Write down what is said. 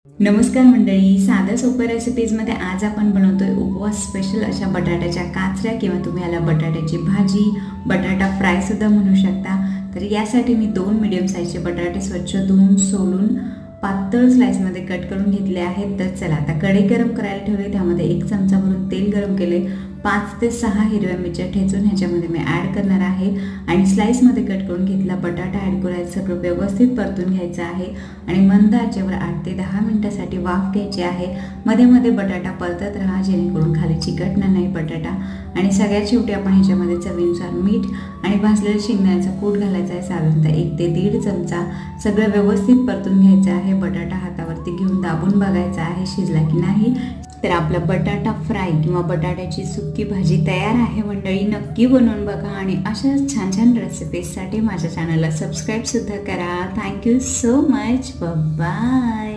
नमस्कार मंडळी, साध्या सोप्या रेसिपीजमध्ये आज आपण बनवतोय उपवास स्पेशल अशा बटाट्याच्या काचऱ्या किंवा तुम्ही याला बटाट्याची भाजी, बटाटा फ्राय सुद्धा म्हणू शकता। तर यासाठी मी 2 मीडियम साईजचे बटाटे स्वच्छ धुवून सोलून पातळ स्लाइसमध्ये कट करून घेतले आहेत। तर चला आता कढई गरम करायला ठेवली, त्यामध्ये 1 चमचा भरून तेल गरम केले। 5 ते 6 हिरव्या मिरच्या ठेचून ह्याच्यामध्ये मी ॲड करणार आहे आणि स्लाइसमध्ये कट करून घेतला बटाटा ॲड करायचं, सगळं व्यवस्थित परतून घ्यायचं आहे आणि मंद आचेवर 8 ते 10 मिनिटांसाठी वाफ घ्यायची आहे। मध्ये मध्ये बटाटा परतत राहा जेणेकरून खाली चिकटणार नाही बटाटा। आणि सगळ्यात शेवटी आपण ह्याच्यामध्ये चवीनुसार मीठ आणि भाजलेल्या शेंगदाण्याचा कूट घालायचा आहे, साधारणतः 1 ते 1.5 चमचा। सगळं व्यवस्थित परतून घ्यायचं आहे। बटाटा हातावरती घेऊन दाबून बघायचा आहे शिजला की नाही। तर आपला बटाटा फ्राय किंवा बटाट्याची सुकी भाजी तयार आहे मंडळी, नक्की बनवून बघा आणि अशा छान छान रेसिपीजसाठी माझ्या चॅनलला सबस्क्राईब सुद्धा करा। Thank you so much, bye.